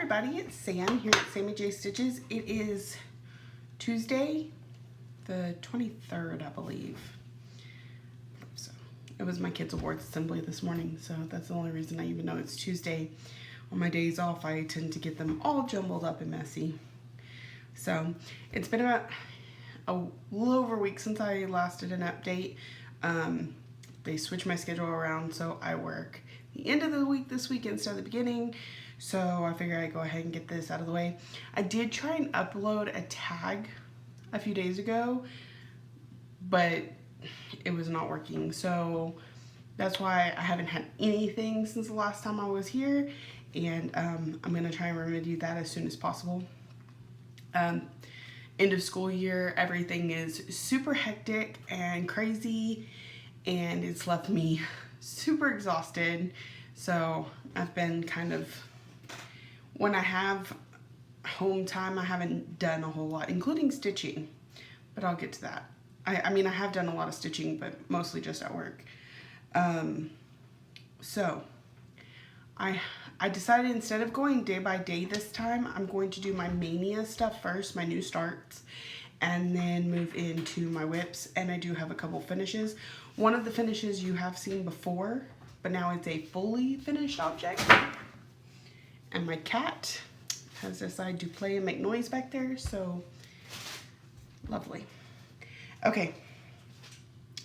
everybody, it's Sam here at Sammy J Stitches. It is Tuesday, the 23rd, I believe. So it was my kids' awards assembly this morning, so that's the only reason I even know it's Tuesday. On my days off, I tend to get them all jumbled up and messy. So it's been about a little over a week since I last did an update. They switched my schedule around, so I work the end of the week this week instead of the beginning. So I figured I'd go ahead and get this out of the way. I did try and upload a tag a few days ago, but it was not working. So that's why I haven't had anything since the last time I was here. And I'm gonna try and remedy that as soon as possible. End of school year, everything is super hectic and crazy, and it's left me super exhausted. So I've been kind of, when I have home time, I haven't done a whole lot, including stitching, but I'll get to that. I mean, I have done a lot of stitching, but mostly just at work. So I decided instead of going day by day this time, I'm going to do my mania stuff first, my new starts, and then move into my whips. And I do have a couple finishes. One of the finishes you have seen before, but now it's a fully finished object. And my cat has decided to play and make noise back there, so lovely. Okay,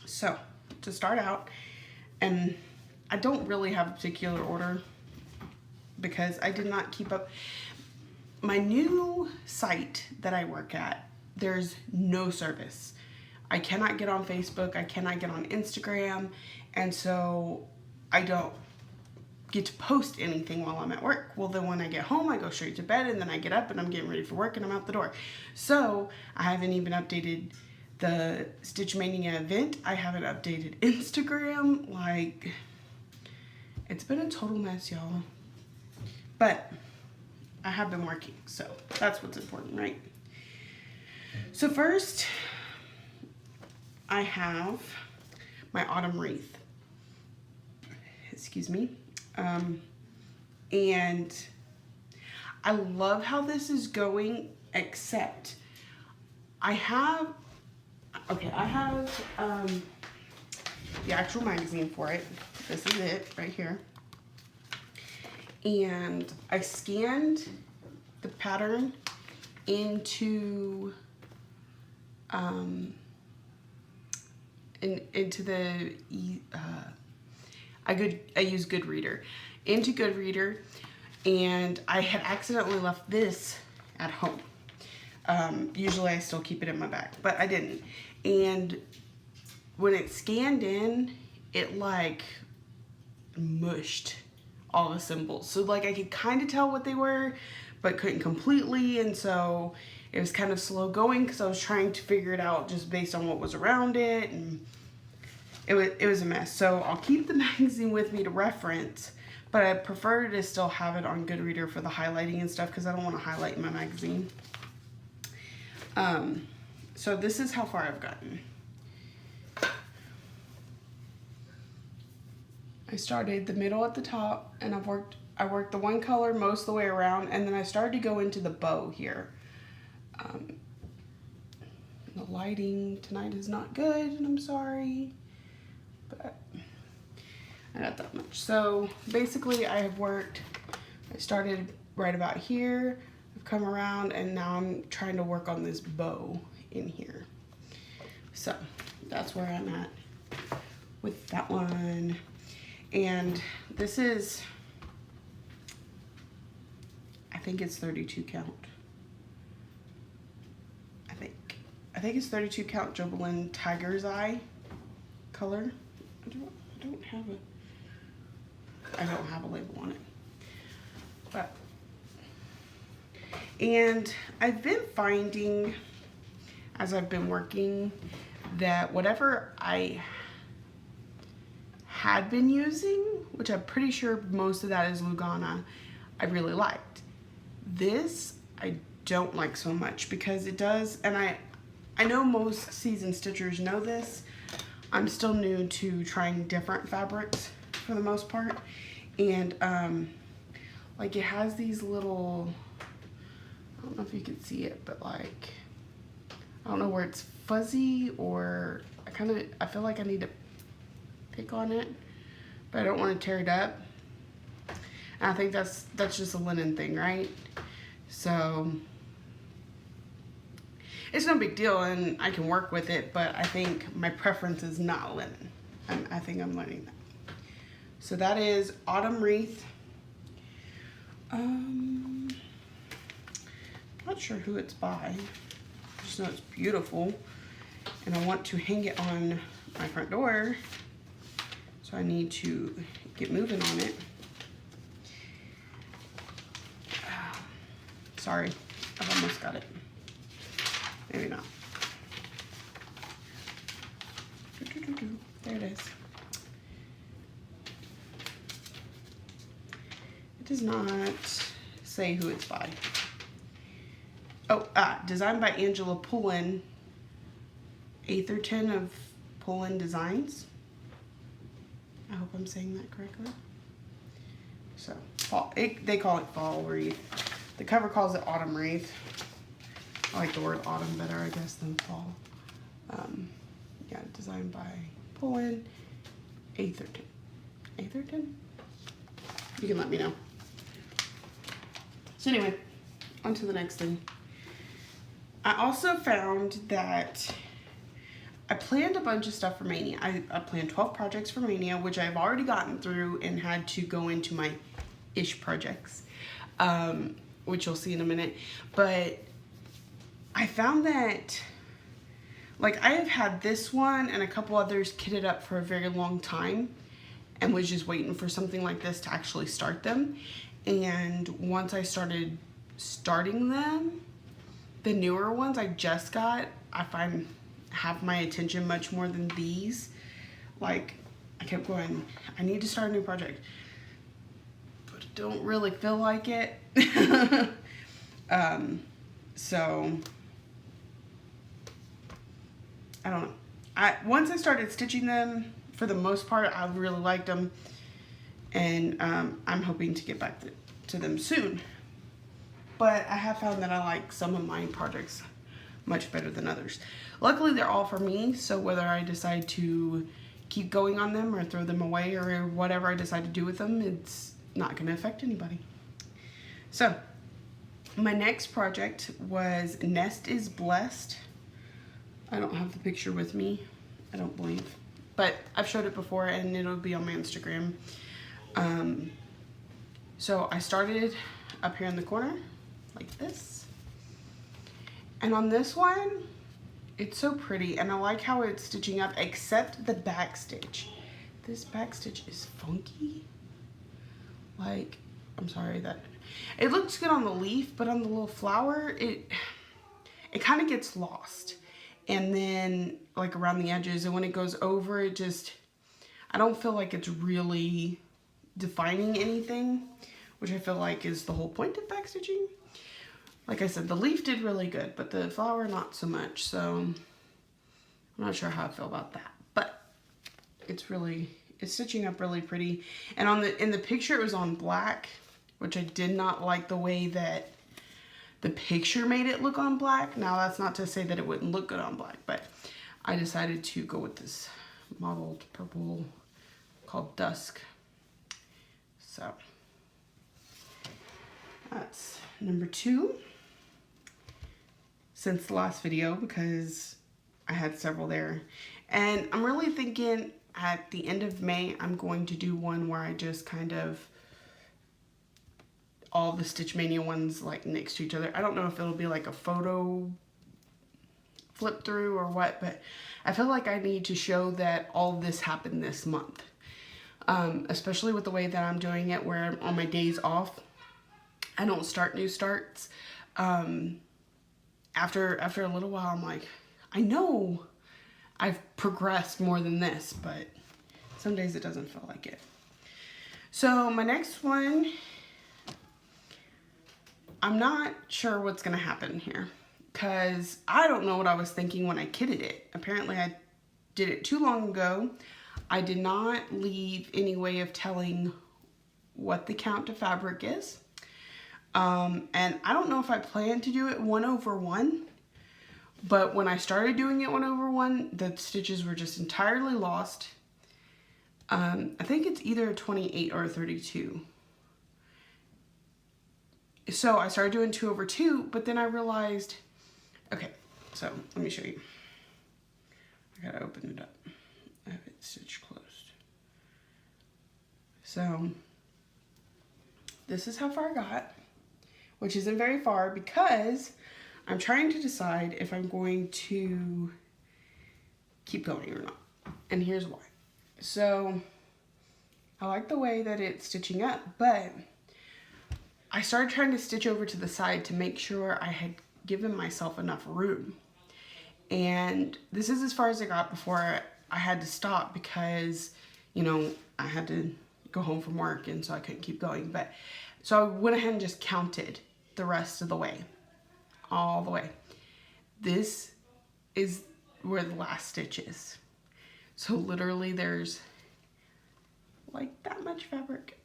so to start out, and I don't really have a particular order because I did not keep up. My new site that I work at, there's no service. I cannot get on Facebook, I cannot get on Instagram, and so I don't get to post anything while I'm at work. Well, then when I get home, I go straight to bed, and then I get up and I'm getting ready for work and I'm out the door. So I haven't even updated the Stitch Mania event. I haven't updated Instagram. Like, it's been a total mess, y'all. But I have been working, so that's what's important, right? So first, I have my autumn wreath. Excuse me. And I love how this is going, except I have the actual magazine for it. This is it right here. And I scanned the pattern into the I use Goodreader, into Goodreader, and I had accidentally left this at home. Usually I still keep it in my bag, but I didn't. And when it scanned in, it like mushed all the symbols. So like I could kind of tell what they were, but couldn't completely. And so it was kind of slow going because I was trying to figure it out just based on what was around it. And it was a mess. So I'll keep the magazine with me to reference, but I prefer to still have it on Goodreader for the highlighting and stuff because I don't want to highlight in my magazine. So this is how far I've gotten. I started the middle at the top, and I worked the one color most of the way around, and then I started to go into the bow here. The lighting tonight is not good, and I'm sorry, but I got that much. So basically I started right about here, I've come around, and now I'm trying to work on this bow in here. So that's where I'm at with that one. And this is, I think it's 32 count. I think it's 32 count Jobelin Tiger's Eye color. I don't have a label on it. But, and I've been finding as I've been working that whatever I had been using, which I'm pretty sure most of that is Lugana, I really liked. This I don't like so much because it does, and I know most seasoned stitchers know this. I'm still new to trying different fabrics for the most part, and like it has these little, I don't know if you can see it, but like, I don't know where it's fuzzy, or I feel like I need to pick on it, but I don't want to tear it up. And I think that's just a linen thing, right? So it's no big deal and I can work with it, but I think my preference is not linen. I think I'm learning that. So that is Autumn Wreath. Not sure who it's by. I just know it's beautiful. And I want to hang it on my front door. So I need to get moving on it. Sorry, I've almost got it. Maybe not. There it is. It does not say who it's by. Oh, designed by Angela Pullen, Atherton of Pullen Designs. I hope I'm saying that correctly. So, fall, they call it fall wreath. The cover calls it autumn wreath. I like the word autumn better, I guess, than fall. Yeah, designed by Pullen, Atherton. Atherton? You can let me know. So anyway, on to the next thing. I also found that I planned a bunch of stuff for Mania. I planned 12 projects for Mania, which I've already gotten through and had to go into my ish projects, which you'll see in a minute. But I found that, like, I have had this one and a couple others kitted up for a very long time and was just waiting for something like this to actually start them. And once I started starting them, the newer ones I just got, I find have my attention much more than these. Like, I kept going, I need to start a new project, but I don't really feel like it. So I don't know. Once I started stitching them, for the most part, I really liked them, and I'm hoping to get back to them soon. But I have found that I like some of my projects much better than others. Luckily, they're all for me, so whether I decide to keep going on them or throw them away or whatever I decide to do with them, it's not going to affect anybody. So, my next project was Nest is Blessed. I don't have the picture with me, I don't believe. But I've showed it before and it'll be on my Instagram. So I started up here in the corner, like this. And on this one, it's so pretty and I like how it's stitching up, except the back stitch. This back stitch is funky. Like, I'm sorry that, it looks good on the leaf, but on the little flower, it kind of gets lost. And then like around the edges, and when it goes over, it just, I don't feel like it's really defining anything, which I feel like is the whole point of backstitching. Like I said, the leaf did really good, but the flower not so much. So I'm not sure how I feel about that, but it's stitching up really pretty. And in the picture it was on black, which I did not like the way that the picture made it look on black. Now that's not to say that it wouldn't look good on black, but I decided to go with this mottled purple called Dusk. So that's number 2 since the last video, because I had several there. And I'm really thinking at the end of May, I'm going to do one where I just kind of, all the Stitch Mania ones like next to each other. I don't know if it'll be like a photo flip through or what, but I feel like I need to show that all this happened this month. Especially with the way that I'm doing it, where on my days off, I don't start new starts. After a little while, I'm like, I know I've progressed more than this, but some days it doesn't feel like it. So my next one, I'm not sure what's gonna happen here, because I don't know what I was thinking when I kitted it. Apparently I did it too long ago. I did not leave any way of telling what the count to fabric is. And I don't know if I plan to do it 1/1, but when I started doing it 1/1, the stitches were just entirely lost. I think it's either a 28 or a 32. So I started doing 2/2, but then I realized, okay, so let me show you. I gotta open it up. I have it stitched closed. So this is how far I got, which isn't very far because I'm trying to decide if I'm going to keep going or not. And here's why. So I like the way that it's stitching up, but I started trying to stitch over to the side to make sure I had given myself enough room. And this is as far as I got before I had to stop because, you know, I had to go home from work and so I couldn't keep going. But so I went ahead and just counted the rest of the way, all the way. This is where the last stitch is. So literally there's like that much fabric.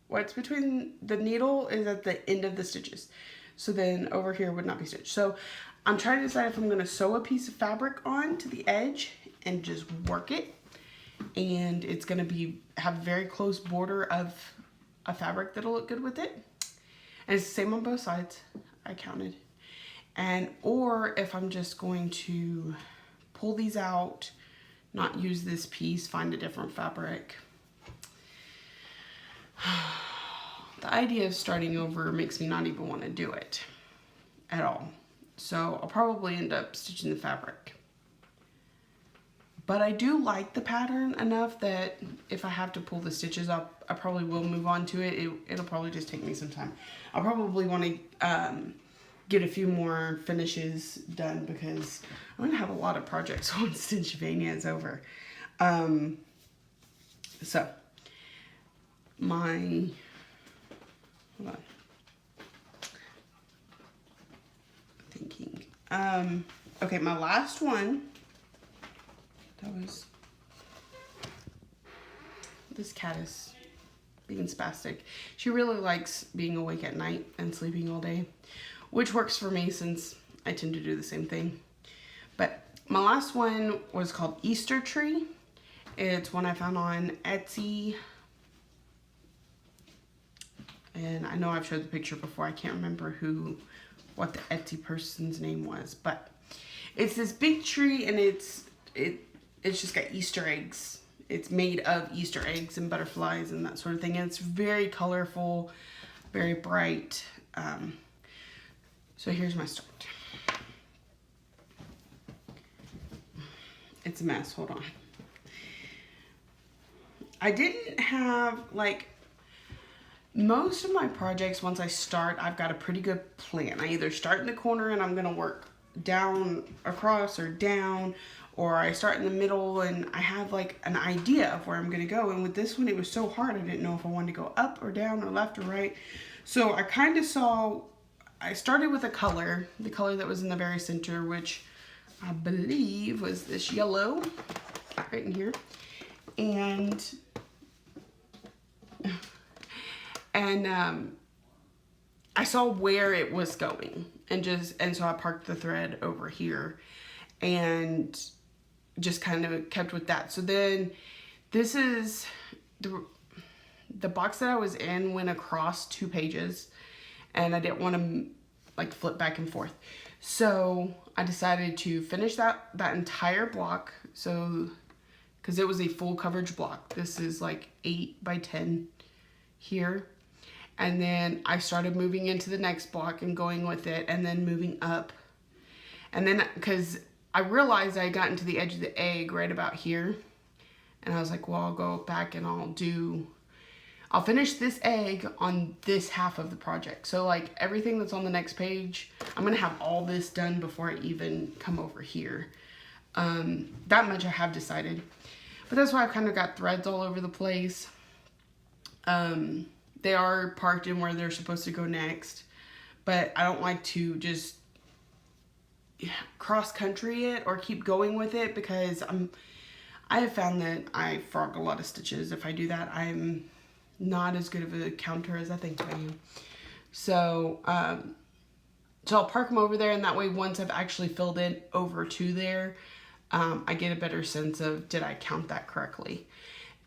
What's between the needle is at the end of the stitches. So then over here would not be stitched. So I'm trying to decide if I'm gonna sew a piece of fabric on to the edge and just work it. And it's gonna have a very close border of a fabric that'll look good with it. And it's the same on both sides, I counted. And, or if I'm just going to pull these out, not use this piece, find a different fabric. The idea of starting over makes me not even want to do it at all. So I'll probably end up stitching the fabric. But I do like the pattern enough that if I have to pull the stitches up, I probably will move on to it. It'll probably just take me some time. I'll probably want to get a few more finishes done because I'm going to have a lot of projects once Stitchvania is over. So, hold on. Thinking. Okay, my last one. This cat is being spastic. She really likes being awake at night and sleeping all day, which works for me since I tend to do the same thing. But my last one was called Easter Tree. It's one I found on Etsy. And I know I've showed the picture before. I can't remember what the Etsy person's name was, but it's this big tree and it's just got Easter eggs. It's made of Easter eggs and butterflies and that sort of thing. And it's very colorful, very bright. So here's my start. It's a mess, hold on. I didn't have, like, most of my projects, once I start, I've got a pretty good plan. I either start in the corner and I'm gonna work down, across, or down, or I start in the middle and I have like an idea of where I'm gonna go. And with this one, it was so hard. I didn't know if I wanted to go up or down or left or right. So I kind of I started with a color, the color that was in the very center, which I believe was this yellow right in here. And I saw where it was going and so I parked the thread over here and just kind of kept with that. So then this is the box that I was in went across 2 pages and I didn't want to like flip back and forth. So I decided to finish that entire block. So, cause it was a full coverage block. This is like 8 by 10 here. And then I started moving into the next block and going with it and then moving up. And then, cause I realized I got into the edge of the egg right about here. And I was like, well, I'll go back and I'll finish this egg on this half of the project. So like everything that's on the next page, I'm gonna have all this done before I even come over here. That much I have decided. But that's why I've kind of got threads all over the place. They are parked in where they're supposed to go next. But I don't like to just cross country it or keep going with it because I have found that I frog a lot of stitches. If I do that, I'm not as good of a counter as I think I am. So, so I'll park them over there, and that way once I've actually filled in over to there, I get a better sense of, did I count that correctly?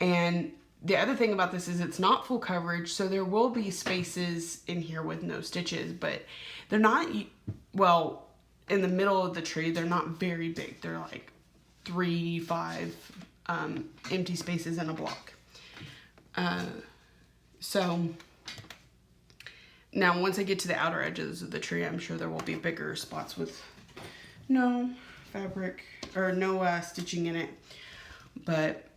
And the other thing about this is it's not full coverage, so there will be spaces in here with no stitches, but they're not, well, in the middle of the tree, they're not very big. They're like 3, 5 empty spaces in a block. So now once I get to the outer edges of the tree, I'm sure there will be bigger spots with no fabric or no stitching in it. But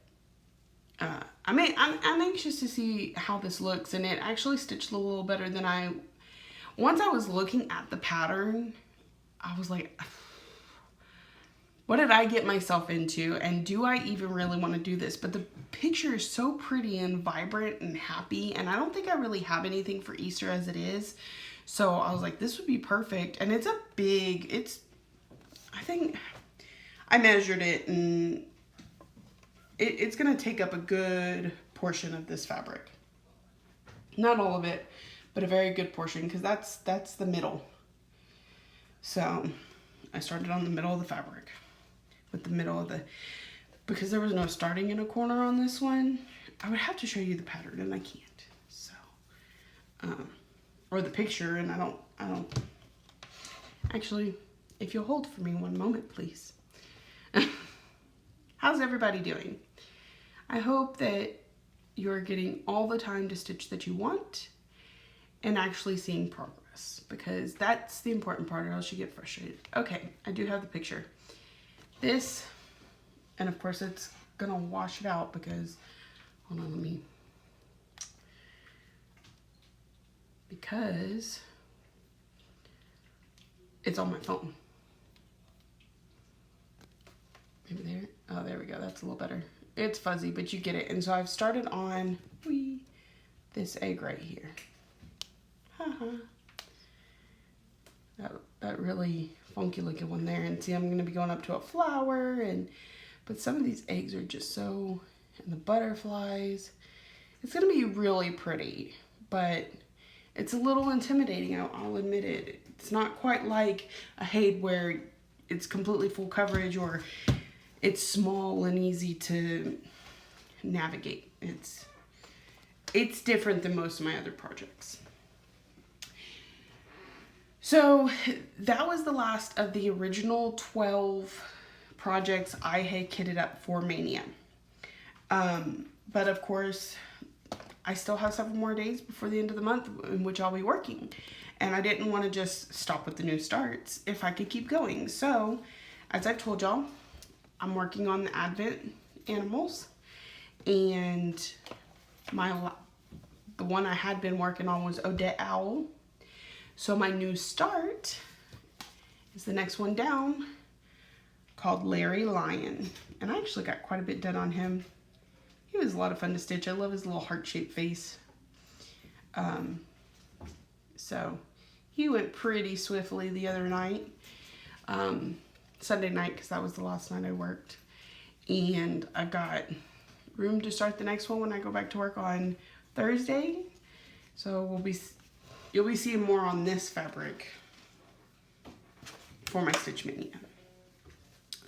I'm anxious to see how this looks, and it actually stitched a little better than once I was looking at the pattern, I was like, what did I get myself into, and do I even really want to do this? But the picture is so pretty and vibrant and happy, and I don't think I really have anything for Easter as it is. So I was like, this would be perfect. And it's I think I measured it, and it's going to take up a good portion of this fabric. Not all of it, but a very good portion, because that's the middle. So I started on the middle of the fabric. With the middle of because there was no starting in a corner on this one, I would have to show you the pattern, and I can't. So, or the picture, and I don't, actually, if you'll hold for me one moment, please. How's everybody doing? I hope that you're getting all the time to stitch that you want and actually seeing progress, because that's the important part, or else you get frustrated. Okay, I do have the picture. This, and of course it's gonna wash it out because, hold on, because it's on my phone. Maybe there, oh, there we go, that's a little better. It's fuzzy, but you get it. And so I've started on this egg right here. That really funky looking one there. And see, I'm going to be going up to a flower, but some of these eggs are just so, and the butterflies. It's going to be really pretty, but it's a little intimidating, I'll admit it. It's not quite like a Haid where it's completely full coverage, or it's small and easy to navigate. It's different than most of my other projects. So that was the last of the original 12 projects I had kitted up for Mania. But of course, I still have several more days before the end of the month in which I'll be working. And I didn't want to just stop with the new starts if I could keep going. So, as I've told y'all, I'm working on the Advent animals. And the one I had been working on was Odette Owl. So my new start is the next one down, called Larry Lion. And I actually got quite a bit done on him. He was a lot of fun to stitch. I love his little heart-shaped face. So he went pretty swiftly the other night. Sunday night, because that was the last night I worked. And I've got room to start the next one when I go back to work on Thursday. So you'll be seeing more on this fabric for my Stitch Mania.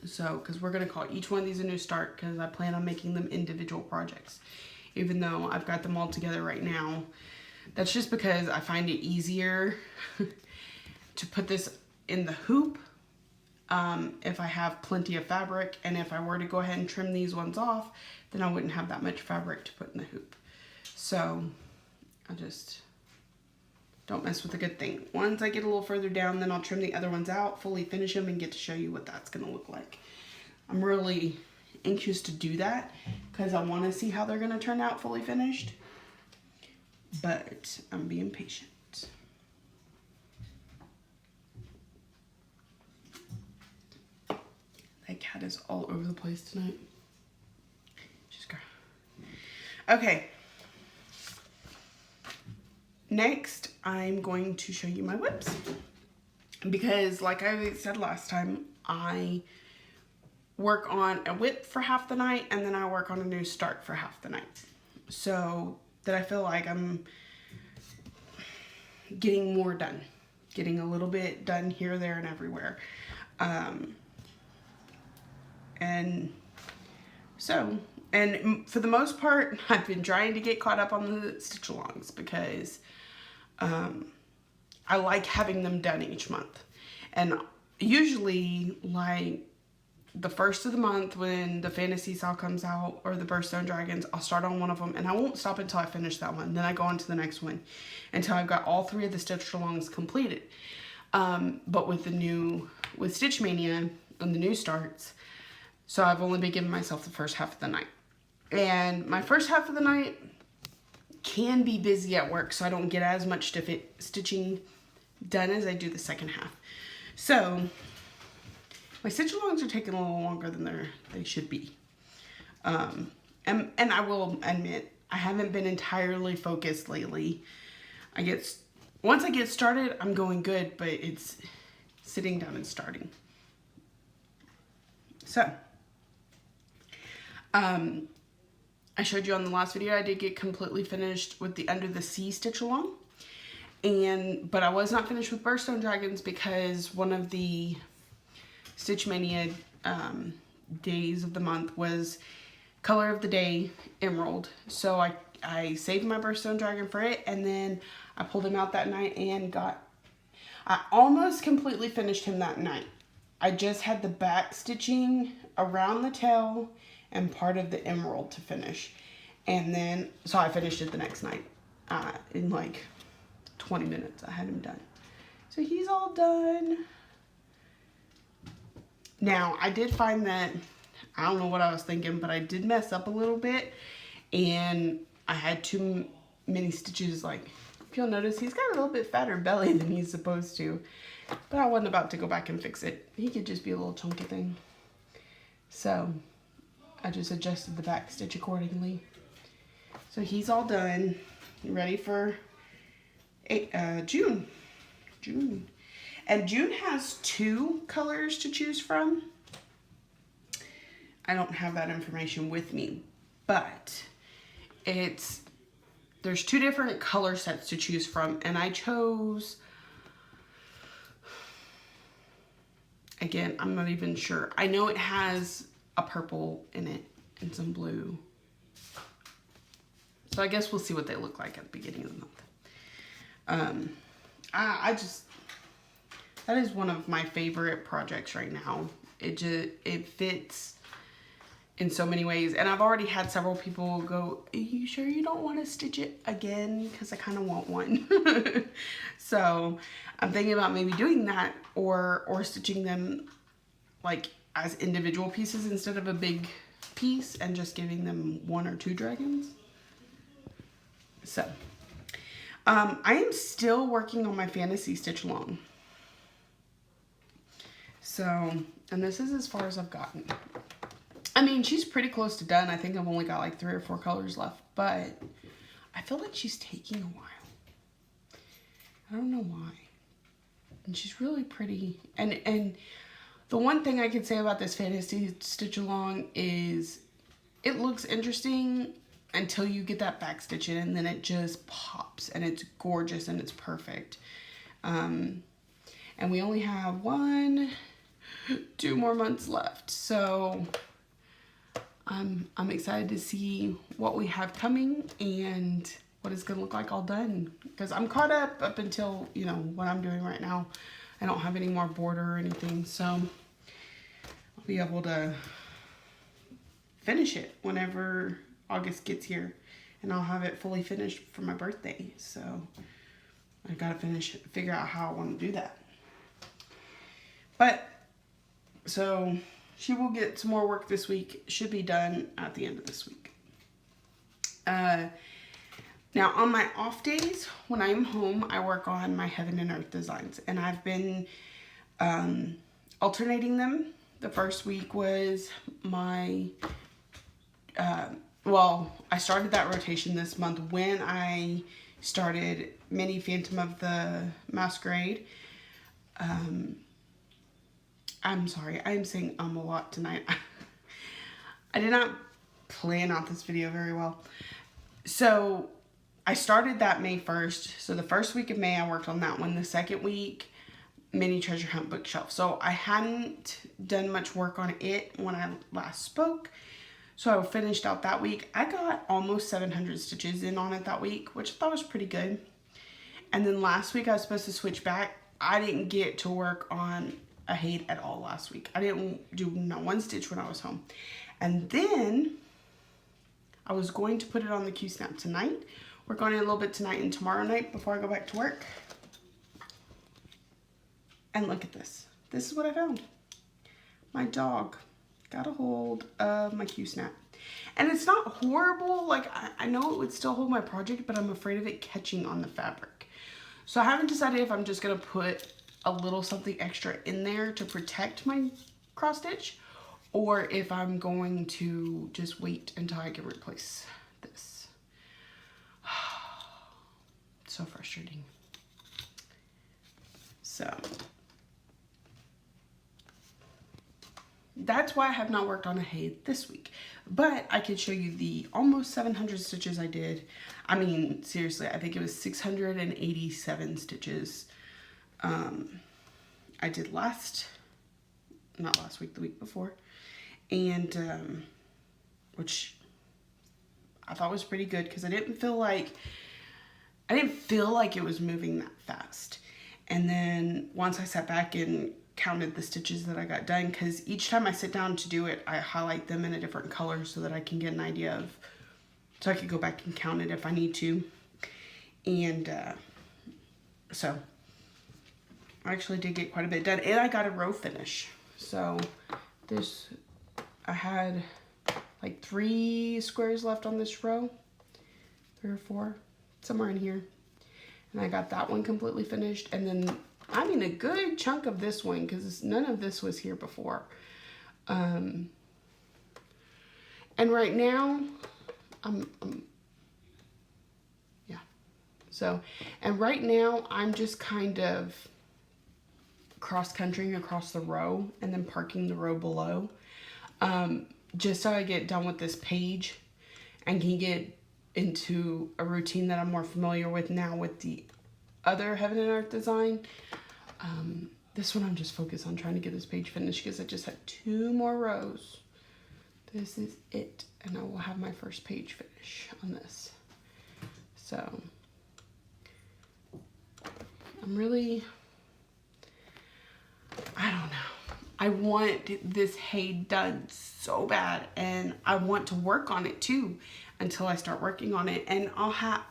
So, because we're going to call each one of these a new start, because I plan on making them individual projects. Even though I've got them all together right now. That's just because I find it easier to put this in the hoop if I have plenty of fabric. And if I were to go ahead and trim these ones off, then I wouldn't have that much fabric to put in the hoop. So, I just don't mess with a good thing. Once I get a little further down, then I'll trim the other ones out, fully finish them, and get to show you what that's going to look like. I'm really anxious to do that because I want to see how they're going to turn out fully finished. But I'm being patient. That cat is all over the place tonight. She's crying. Okay. Next, I'm going to show you my whips. Because like I said last time, I work on a whip for half the night and then I work on a new start for half the night. So that I feel like getting more done. Getting a little bit done here, there, and everywhere. And so, and for the most part, I've been trying to get caught up on the stitch alongs because I like having them done each month. And usually, like, the first of the month when the Fantasy Saw comes out, or the Birthstone Dragons, I'll start on one of them, and I won't stop until I finish that one. Then I go on to the next one until I've got all 3 of the stitch alongs completed. But with Stitch Mania and the new starts, so I've only been giving myself the first half of the night. And my first half of the night can be busy at work, so I don't get as much stitching done as I do the second half. So my stitch alongs are taking a little longer than they should be. And I will admit, I haven't been entirely focused lately. Once I get started, I'm going good, but it's sitting down and starting. So, I showed you on the last video, I did get completely finished with the Under the Sea stitch along. But I was not finished with Birthstone Dragons because one of the Stitch Mania days of the month was color of the day emerald. So I saved my Birthstone Dragon for it, and then I pulled him out that night and I almost completely finished him that night. I just had the back stitching around the tail and part of the emerald to finish. And then, so I finished it the next night. In like 20 minutes I had him done. So he's all done. Now, I did find that, I don't know what I was thinking, but I did mess up a little bit. And I had too many stitches. Like, if you'll notice, he's got a little bit fatter belly than he's supposed to. But I wasn't about to go back and fix it. He could just be a little chunky thing. So, I just adjusted the back stitch accordingly. So he's all done. Ready for June. And June has 2 colors to choose from. I don't have that information with me, but there's 2 different color sets to choose from, and I chose, again, I'm not even sure. I know it has a purple in it and some blue. So I guess we'll see what they look like at the beginning of the month. That is one of my favorite projects right now. It fits in so many ways. And I've already had several people go, "Are you sure you don't want to stitch it again? Because I kind of want one." So I'm thinking about maybe doing that or stitching them like as individual pieces instead of a big piece and just giving them 1 or 2 dragons. So I am still working on my fantasy stitch along. So, and this is as far as I've gotten. I mean, she's pretty close to done. I think I've only got like 3 or 4 colors left, but I feel like she's taking a while. I don't know why. And she's really pretty. And the one thing I could say about this fantasy stitch along is it looks interesting until you get that back stitch in, and then it just pops and it's gorgeous and it's perfect. And we only have 2 more months left. So I'm excited to see what we have coming and what it's gonna look like all done, because I'm caught up until, you know, what I'm doing right now. I don't have any more border or anything, so I'll be able to finish it whenever August gets here, and I'll have it fully finished for my birthday. So I gotta figure out how I want to do that. But so she will get some more work this week. Should be done at the end of this week. Now on my off days, when I'm home, I work on my Heaven and Earth designs, and I've been alternating them. The first week was my, well, I started that rotation this month when I started Mini Phantom of the Masquerade. I'm sorry, I'm saying a lot tonight. I did not plan out this video very well. So I started that May 1st. So the first week of May, I worked on that one. The second week, Mini Treasure Hunt bookshelf. So I hadn't done much work on it when I last spoke. So I finished out that week. I got almost 700 stitches in on it that week, which I thought was pretty good. And then last week I was supposed to switch back. I didn't get to work on a Haid at all last week. I didn't do not one stitch when I was home. And then I was going to put it on the Q-snap tonight. Work on it a little bit tonight and tomorrow night before I go back to work. And look at this. This is what I found. My dog got a hold of my Q-snap. And it's not horrible. Like, I know it would still hold my project, but I'm afraid of it catching on the fabric. So I haven't decided if I'm just going to put a little something extra in there to protect my cross stitch, or if I'm going to just wait until I can replace this. So frustrating. So that's why I have not worked on a Haid this week. But I could show you the almost 700 stitches I did. I mean, seriously, I think it was 687 stitches. I did not last week, the week before. And, which I thought was pretty good because I didn't feel like it was moving that fast. And then once I sat back and counted the stitches that I got done, because each time I sit down to do it, I highlight them in a different color so that I can get an idea of, so I can go back and count it if I need to. And so I actually did get quite a bit done, and I got a row finish. So this, I had like 3 squares left on this row, 3 or 4, somewhere in here. And I got that one completely finished, and then I mean a good chunk of this one because none of this was here before. And right now, yeah. So, and right now I'm just kind of cross-countrying across the row and then parking the row below. Just so I get done with this page and can get into a routine that I'm more familiar with now with the other Heaven and Earth design. This one I'm just focused on trying to get this page finished because I just have 2 more rows. This is it, and I will have my first page finish on this. So I'm really, I don't know. I want this Haid done so bad, and I want to work on it too until I start working on it. And I'll have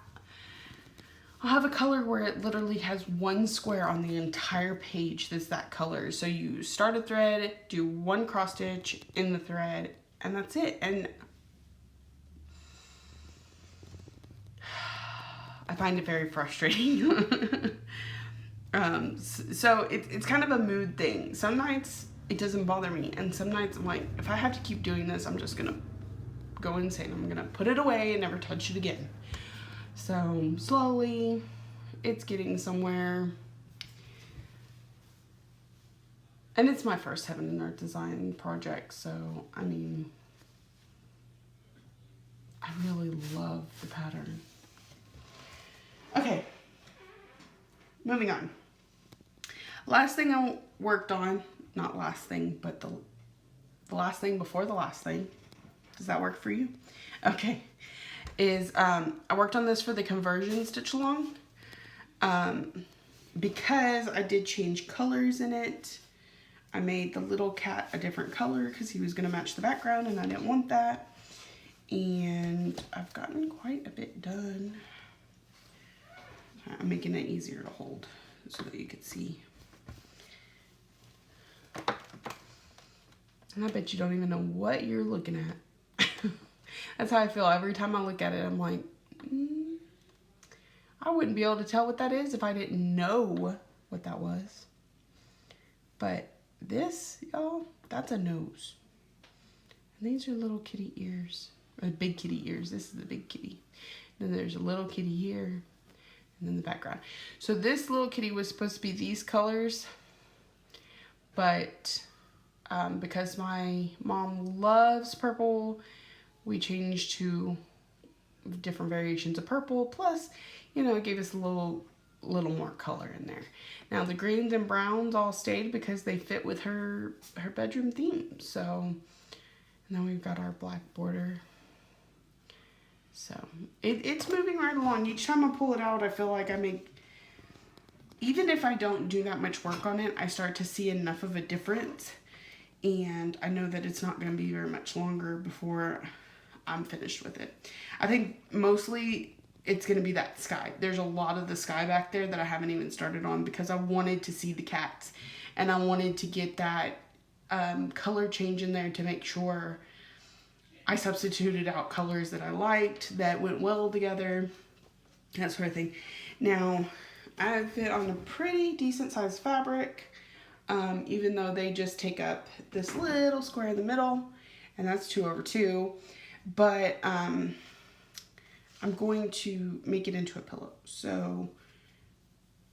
a color where it literally has 1 square on the entire page that's that color. So you start a thread, do 1 cross stitch in the thread, and that's it. And I find it very frustrating. So it's kind of a mood thing. Some nights it doesn't bother me, and some nights I'm like, if I have to keep doing this, I'm just gonna go insane. I'm gonna put it away and never touch it again. So slowly it's getting somewhere. And it's my first Heaven and Earth design project, so I mean, I really love the pattern. Okay, moving on. Last thing I worked on, not last thing, but the last thing before the last thing. Does that work for you? Okay. Is I worked on this for the conversion stitch along because I did change colors in it. I made the little cat a different color because he was going to match the background, and I didn't want that. And I've gotten quite a bit done. I'm making it easier to hold so that you could see. And I bet you don't even know what you're looking at. That's how I feel every time I look at it. I'm like, I wouldn't be able to tell what that is if I didn't know what that was. But this, y'all, that's a nose. And these are little kitty ears, or big kitty ears. This is the big kitty. Then there's a little kitty here, and then the background. So this little kitty was supposed to be these colors, but because my mom loves purple, we changed to different variations of purple. Plus, you know, it gave us a little more color in there. Now the greens and browns all stayed because they fit with her bedroom theme. So, and then we've got our black border. So it's moving right along. Each time I pull it out, I feel like I make, even if I don't do that much work on it, I start to see enough of a difference. And I know that it's not going to be very much longer before I'm finished with it. I think mostly it's going to be that sky. There's a lot of the sky back there that I haven't even started on because I wanted to see the cats. And I wanted to get that color change in there to make sure I substituted out colors that I liked, that went well together, that sort of thing. Now, I fit on a pretty decent sized fabric, even though they just take up this little square in the middle, and that's 2/2. But I'm going to make it into a pillow. So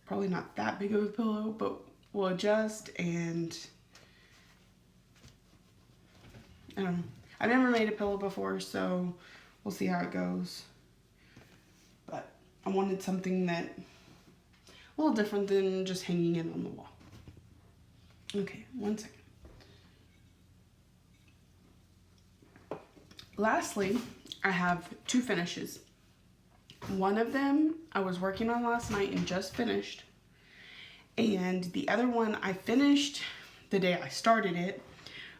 probably not that big of a pillow, but we'll adjust, and I don't know. I've never made a pillow before, so we'll see how it goes. But I wanted something that a little different than just hanging it on the wall. Okay, 1 second. Lastly, I have 2 finishes. One of them I was working on last night and just finished. And the other one I finished the day I started it,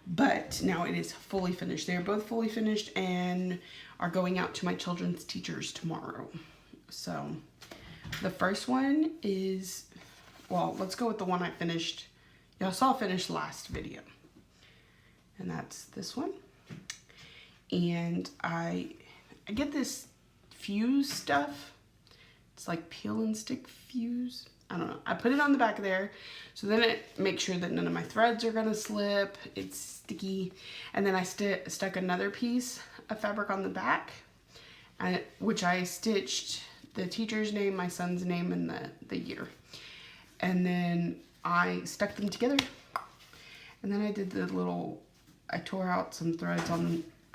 but now it is fully finished. They're both fully finished and are going out to my children's teachers tomorrow. So the first one is, well, let's go with the one I finished. Y'all saw finished last video. And that's this one. And I get this fuse stuff. It's like peel and stick fuse. I don't know. I put it on the back of there, so then it makes sure that none of my threads are gonna slip. It's sticky. And then I stuck another piece of fabric on the back, which I stitched the teacher's name, my son's name, and the year. And then I stuck them together. And then I did I tore out some threads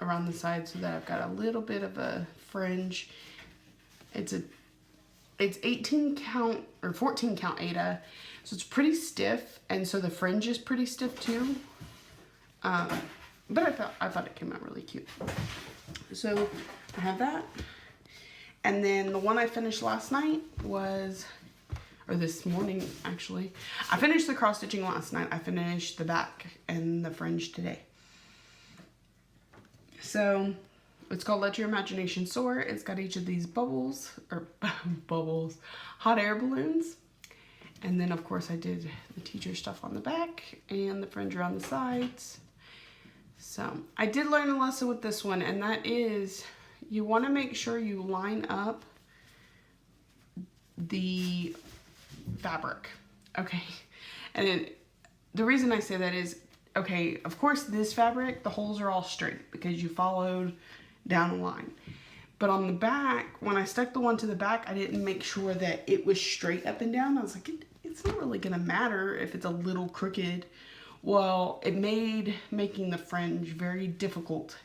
around the side so that I've got a little bit of a fringe. It's 18 count or 14 count Aida, so it's pretty stiff, and so the fringe is pretty stiff too. But I thought it came out really cute. So I have that, and then the one I finished last night was, or this morning actually. I finished the cross stitching last night. I finished the back and the fringe today. So it's called Let Your Imagination Soar. It's got each of these bubbles, hot air balloons. And then of course I did the teacher stuff on the back and the fringe around the sides. So I did learn a lesson with this one, and that is you want to make sure you line up the fabric. Okay. And the reason I say that is, okay, of course this fabric, the holes are all straight because you followed down a line. But on the back, when I stuck the one to the back, I didn't make sure that it was straight up and down. I was like, it's not really gonna matter if it's a little crooked. Well, it made making the fringe very difficult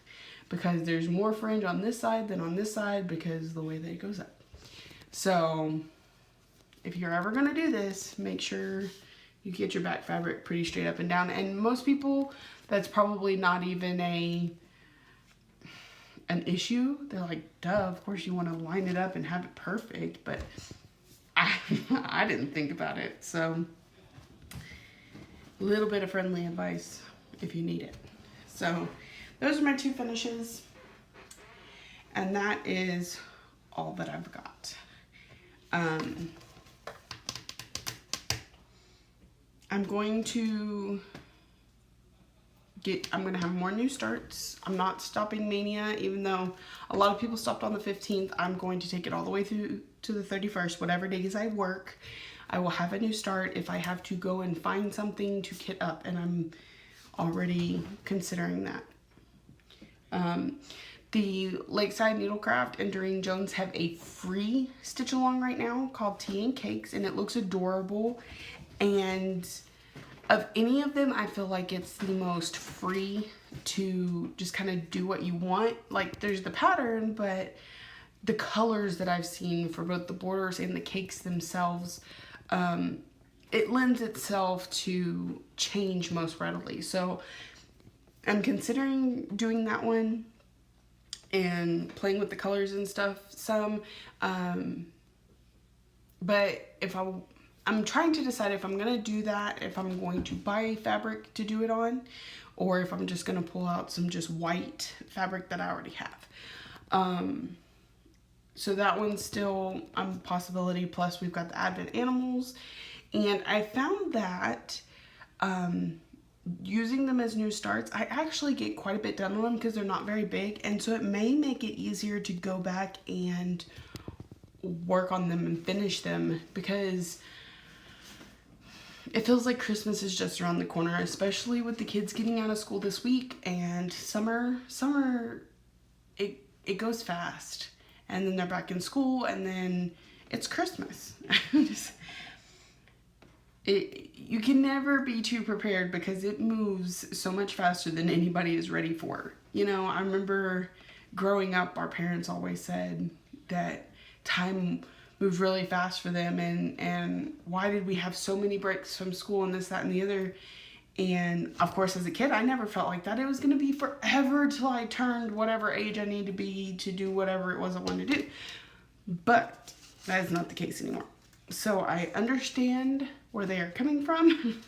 because there's more fringe on this side than on this side because of the way that it goes up. So if you're ever gonna do this, make sure you get your back fabric pretty straight up and down. And most people, that's probably not even an issue. They're like, duh, of course you want to line it up and have it perfect, but I didn't think about it. So a little bit of friendly advice if you need it. So those are my 2 finishes, and that is all that I've got. I'm going to have more new starts. I'm not stopping Mania, even though a lot of people stopped on the 15th. I'm going to take it all the way through to the 31st. Whatever days I work, I will have a new start if I have to go and find something to kit up, and I'm already considering that. The Lakeside Needlecraft and Doreen Jones have a free stitch along right now called Tea and Cakes, and it looks adorable. And of any of them, I feel like it's the most free to just kind of do what you want. Like, there's the pattern, but the colors that I've seen for both the borders and the cakes themselves, it lends itself to change most readily. So I'm considering doing that one and playing with the colors and stuff some. But I'm trying to decide if I'm going to do that, if I'm going to buy fabric to do it on, or if I'm just going to pull out some just white fabric that I already have. So that one's still a possibility. Plus we've got the Advent Animals. And I found that using them as new starts, I actually get quite a bit done on them because they're not very big. And so it may make it easier to go back and work on them and finish them, because it feels like Christmas is just around the corner, especially with the kids getting out of school this week, and summer, it goes fast. And then they're back in school, and then it's Christmas. You can never be too prepared because it moves so much faster than anybody is ready for. You know, I remember growing up, our parents always said that time moved really fast for them, and why did we have so many breaks from school and this, that, and the other. And of course, as a kid, I never felt like that. It was going to be forever till I turned whatever age I need to be to do whatever it was I wanted to do. But that is not the case anymore. So I understand where they are coming from.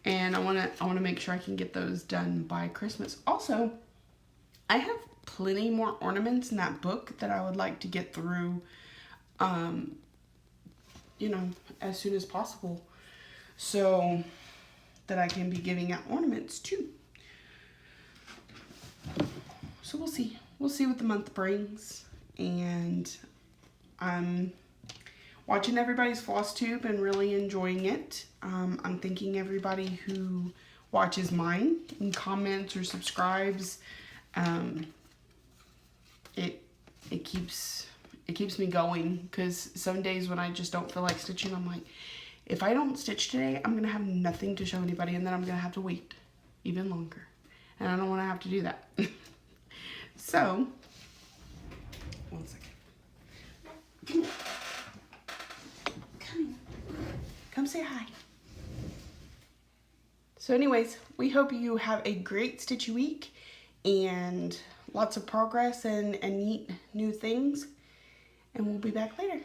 And I want to make sure I can get those done by Christmas. Also, I have plenty more ornaments in that book that I would like to get through, you know, as soon as possible, so that I can be giving out ornaments too. So we'll see. We'll see what the month brings. And I'm watching everybody's Flosstube and really enjoying it. I'm thanking everybody who watches mine and comments or subscribes. It keeps me going, because some days when I just don't feel like stitching, I'm like, if I don't stitch today, I'm gonna have nothing to show anybody, and then I'm gonna have to wait even longer, and I don't want to have to do that. So, one second. Come here. Come say hi. So anyways, we hope you have a great stitchy week and lots of progress and neat new things. And we'll be back later.